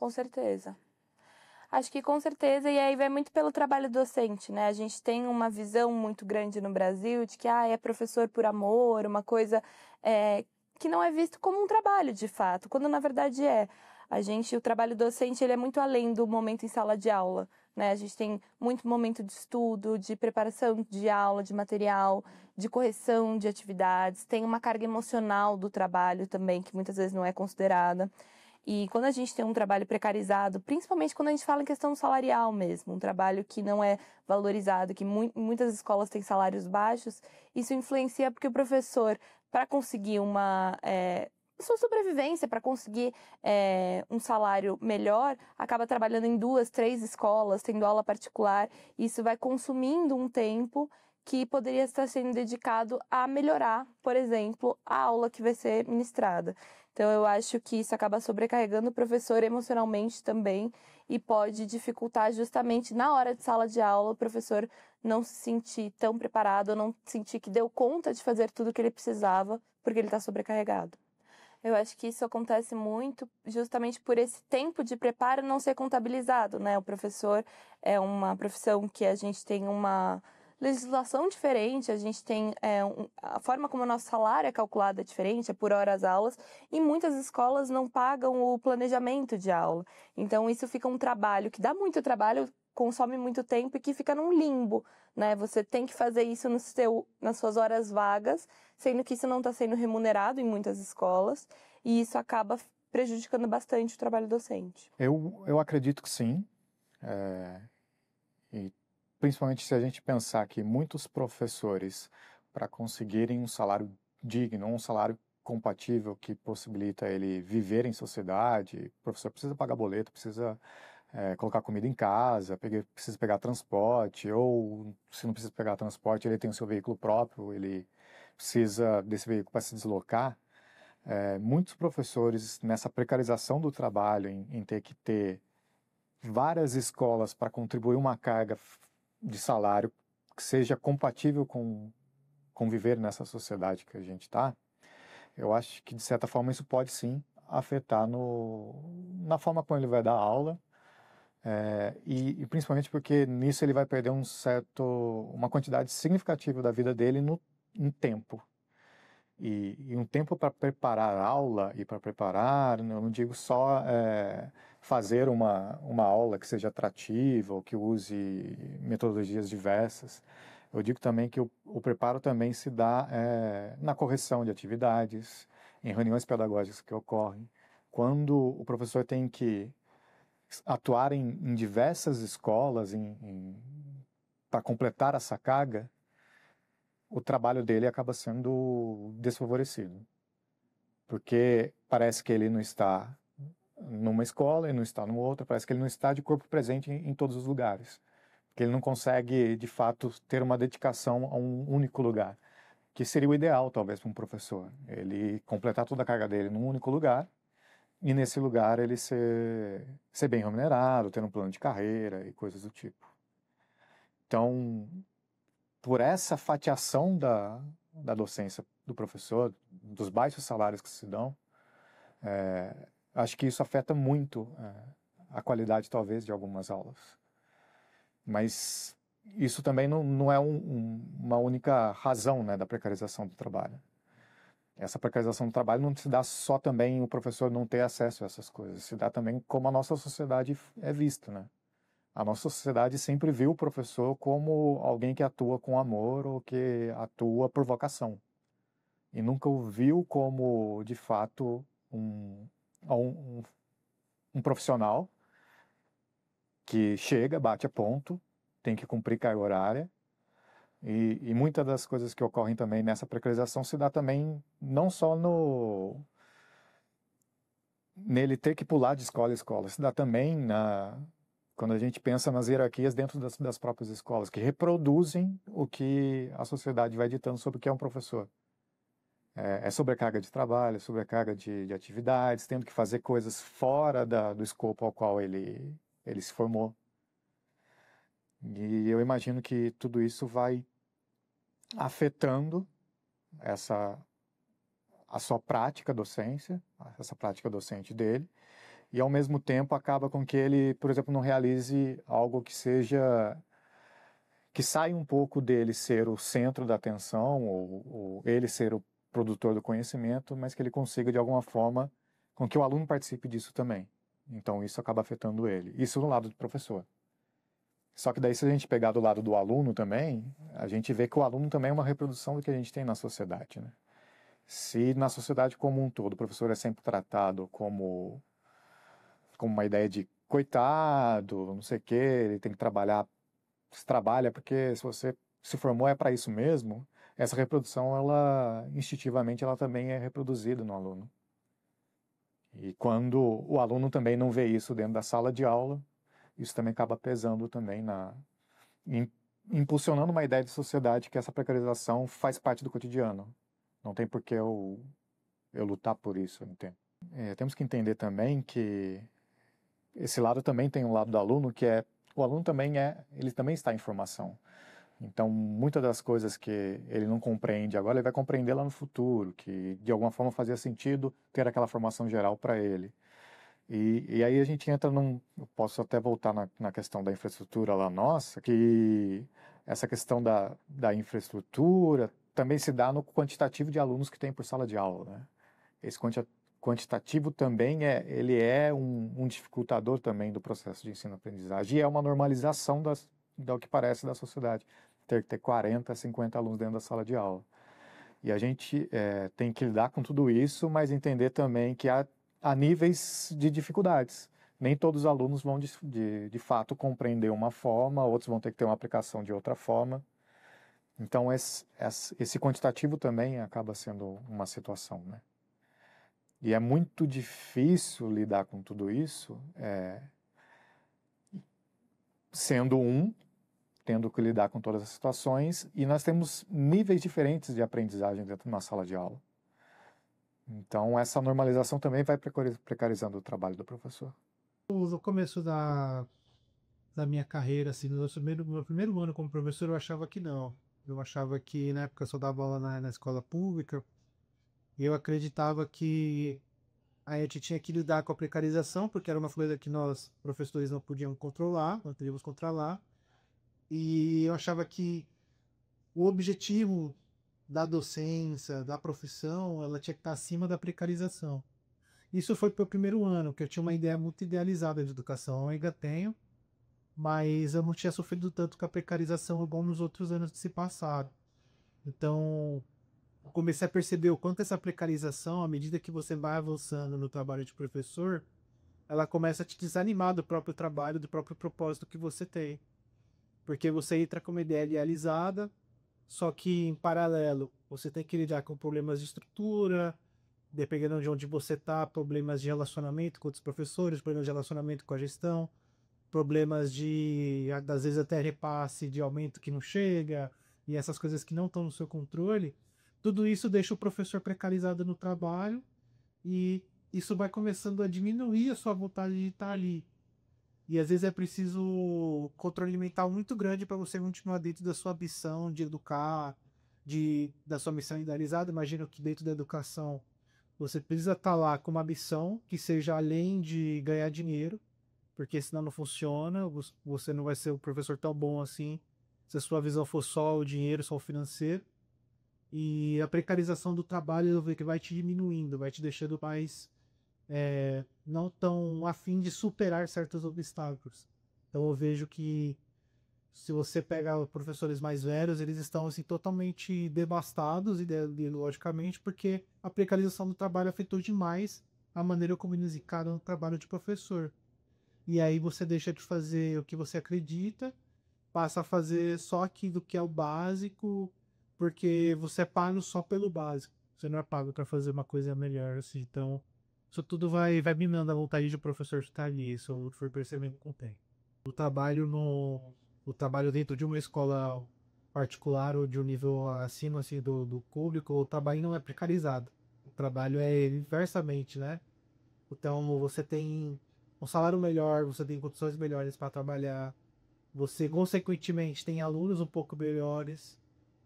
Com certeza. Acho que com certeza, e aí vai muito pelo trabalho docente, né? A gente tem uma visão muito grande no Brasil de que é professor por amor, uma coisa que não é visto como um trabalho de fato, quando na verdade é. O trabalho docente, ele é muito além do momento em sala de aula, né? A gente tem muito momento de estudo, de preparação de aula, de material, de correção de atividades, tem uma carga emocional do trabalho também, que muitas vezes não é considerada. E quando a gente tem um trabalho precarizado, principalmente quando a gente fala em questão salarial mesmo, um trabalho que não é valorizado, que muitas escolas têm salários baixos, isso influencia porque o professor, para conseguir sua sobrevivência, para conseguir um salário melhor, acaba trabalhando em 2, 3 escolas, tendo aula particular, e isso vai consumindo um tempo que poderia estar sendo dedicado a melhorar, por exemplo, a aula que vai ser ministrada. Então, eu acho que isso acaba sobrecarregando o professor emocionalmente também e pode dificultar justamente na hora de sala de aula o professor não se sentir tão preparado, não sentir que deu conta de fazer tudo o que ele precisava porque ele está sobrecarregado. Eu acho que isso acontece muito justamente por esse tempo de preparo não ser contabilizado, né? O professor é uma profissão que a gente tem uma legislação diferente, a gente tem a forma como o nosso salário é calculado é diferente, é por horas aulas, e muitas escolas não pagam o planejamento de aula. Então isso fica um trabalho que dá muito trabalho, consome muito tempo e que fica num limbo, né? Você tem que fazer isso nas suas horas vagas, sendo que isso não está sendo remunerado em muitas escolas, e isso acaba prejudicando bastante o trabalho docente. Eu acredito que sim, e principalmente se a gente pensar que muitos professores, para conseguirem um salário digno, um salário compatível que possibilita ele viver em sociedade, o professor precisa pagar boleto, precisa colocar comida em casa, precisa pegar transporte, ou se não precisa pegar transporte, ele tem o seu veículo próprio, ele precisa desse veículo para se deslocar. Muitos professores, nessa precarização do trabalho, em ter que ter várias escolas para contribuir uma carga de salário que seja compatível com viver nessa sociedade que a gente está, eu acho que, de certa forma, isso pode sim afetar na forma como ele vai dar aula, e principalmente porque nisso ele vai perder uma quantidade significativa da vida dele em tempo. E um tempo para preparar a aula e para preparar, eu não digo só fazer uma aula que seja atrativa ou que use metodologias diversas. Eu digo também que o preparo também se dá na correção de atividades, em reuniões pedagógicas que ocorrem, quando o professor tem que atuar em diversas escolas para completar essa carga, o trabalho dele acaba sendo desfavorecido. Porque parece que ele não está numa escola e não está numa outra, parece que ele não está de corpo presente em todos os lugares. Que ele não consegue, de fato, ter uma dedicação a um único lugar. Que seria o ideal, talvez, para um professor. Ele completar toda a carga dele num único lugar e, nesse lugar, ele ser bem remunerado, ter um plano de carreira e coisas do tipo. Então, por essa fatiação da docência do professor, dos baixos salários que se dão, acho que isso afeta muito a qualidade, talvez, de algumas aulas. Mas isso também não é uma única razão, né, da precarização do trabalho. Essa precarização do trabalho não se dá só também o professor não ter acesso a essas coisas, se dá também como a nossa sociedade é vista, né? A nossa sociedade sempre viu o professor como alguém que atua com amor ou que atua por vocação. E nunca o viu como, de fato, um profissional que chega, bate a ponto, tem que cumprir carga horária. E muitas das coisas que ocorrem também nessa precarização se dá também não só nele ter que pular de escola em escola, se dá também quando a gente pensa nas hierarquias dentro das próprias escolas, que reproduzem o que a sociedade vai ditando sobre o que é um professor. É sobrecarga de trabalho, sobrecarga de atividades, tendo que fazer coisas fora do escopo ao qual ele se formou. E eu imagino que tudo isso vai afetando a sua prática docência, essa prática docente dele, e ao mesmo tempo acaba com que ele, por exemplo, não realize algo que saia um pouco dele ser o centro da atenção ou ele ser o produtor do conhecimento, mas que ele consiga de alguma forma com que o aluno participe disso também. Então isso acaba afetando ele. Isso no lado do professor. Só que daí, se a gente pegar do lado do aluno também, a gente vê que o aluno também é uma reprodução do que a gente tem na sociedade, né? Se na sociedade como um todo o professor é sempre tratado como uma ideia de coitado, não sei o quê, ele tem que trabalhar, se trabalha porque se você se formou é para isso mesmo, essa reprodução, ela, instintivamente, ela também é reproduzida no aluno. E quando o aluno também não vê isso dentro da sala de aula, isso também acaba pesando também impulsionando uma ideia de sociedade que essa precarização faz parte do cotidiano. Não tem por que eu lutar por isso, eu entendo. Temos que entender também que esse lado também tem um lado do aluno, que é, o aluno também ele também está em formação. Então, muitas das coisas que ele não compreende agora, ele vai compreender lá no futuro, que de alguma forma fazia sentido ter aquela formação geral para ele. E aí a gente entra eu posso até voltar na questão da infraestrutura lá nossa, que essa questão da infraestrutura também se dá no quantitativo de alunos que tem por sala de aula, né? Esse quantitativo também ele é um dificultador também do processo de ensino-aprendizagem e é uma normalização do que parece da sociedade, ter que ter 40, 50 alunos dentro da sala de aula. E a gente tem que lidar com tudo isso, mas entender também que há níveis de dificuldades. Nem todos os alunos vão, de fato, compreender uma forma, outros vão ter que ter uma aplicação de outra forma. Então, esse quantitativo também acaba sendo uma situação, né? E é muito difícil lidar com tudo isso, sendo tendo que lidar com todas as situações, e nós temos níveis diferentes de aprendizagem dentro de uma sala de aula. Então, essa normalização também vai precarizando o trabalho do professor. No começo da minha carreira, assim, no meu primeiro ano como professor, eu achava que não. Eu achava que, na época, eu só dava aula na escola pública, e eu acreditava que a gente tinha que lidar com a precarização, porque era uma coisa que nós, professores, não podíamos controlar, não teríamos controlar, e eu achava que o objetivo da docência, da profissão, ela tinha que estar acima da precarização. Isso foi para o primeiro ano, que eu tinha uma ideia muito idealizada de educação, eu ainda tenho, mas eu não tinha sofrido tanto com a precarização igual nos outros anos que se passaram. Então, eu comecei a perceber o quanto essa precarização, à medida que você vai avançando no trabalho de professor, ela começa a te desanimar do próprio trabalho, do próprio propósito que você tem. Porque você entra com uma ideia idealizada, só que em paralelo você tem que lidar com problemas de estrutura, dependendo de onde você está, problemas de relacionamento com outros professores, problemas de relacionamento com a gestão, problemas às vezes até repasse de aumento que não chega, e essas coisas que não estão no seu controle. Tudo isso deixa o professor precarizado no trabalho e isso vai começando a diminuir a sua vontade de estar ali. E às vezes é preciso controle mental muito grande para você continuar dentro da sua missão de educar, da sua missão idealizada. Imagino que dentro da educação você precisa estar lá com uma missão que seja além de ganhar dinheiro, porque senão não funciona, você não vai ser um professor tão bom assim se a sua visão for só o dinheiro, só o financeiro. E a precarização do trabalho eu vejo que vai te diminuindo, vai te deixando mais não tão afim de superar certos obstáculos. Então eu vejo que se você pega professores mais velhos, eles estão assim, totalmente devastados ideologicamente, porque a precarização do trabalho afetou demais a maneira como eles encaram o trabalho de professor. E aí você deixa de fazer o que você acredita, passa a fazer só aquilo que é o básico, porque você é pago só pelo básico. Você não é pago para fazer uma coisa melhor, assim. Então, isso tudo vai minando a vontade de o professor estar ali. Isso eu fui percebendo com o tempo. O trabalho dentro de uma escola particular ou de um nível acima assim, do público, o trabalho não é precarizado. O trabalho é inversamente, né? Então, você tem um salário melhor, você tem condições melhores para trabalhar, você, consequentemente, tem alunos um pouco melhores,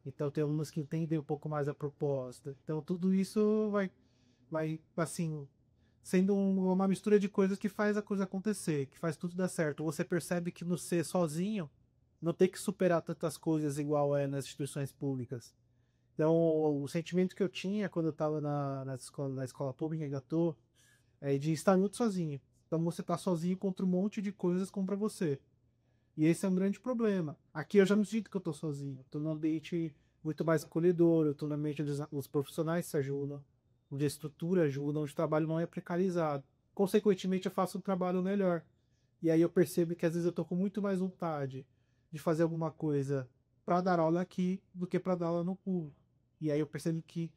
então tem alunos que entendem um pouco mais a proposta. Então, tudo isso vai assim, sendo uma mistura de coisas que faz a coisa acontecer, que faz tudo dar certo. Você percebe que no ser sozinho, não tem que superar tantas coisas igual é nas instituições públicas. Então, o sentimento que eu tinha quando eu estava na escola pública que eu tô, é de estar muito sozinho. Então, você está sozinho contra um monte de coisas contra você. E esse é um grande problema. Aqui eu já não sinto que eu estou sozinho. Estou num ambiente muito mais acolhedor, eu estou no ambiente onde os profissionais se ajudam, onde a estrutura ajuda, onde o trabalho não é precarizado. Consequentemente, eu faço um trabalho melhor. E aí eu percebo que às vezes eu estou com muito mais vontade de fazer alguma coisa para dar aula aqui do que para dar aula no público. E aí eu percebo que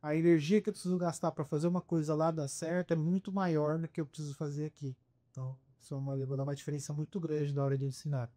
a energia que eu preciso gastar para fazer uma coisa lá dar certo é muito maior do que eu preciso fazer aqui. Então, isso vai dar uma diferença muito grande na hora de ensinar.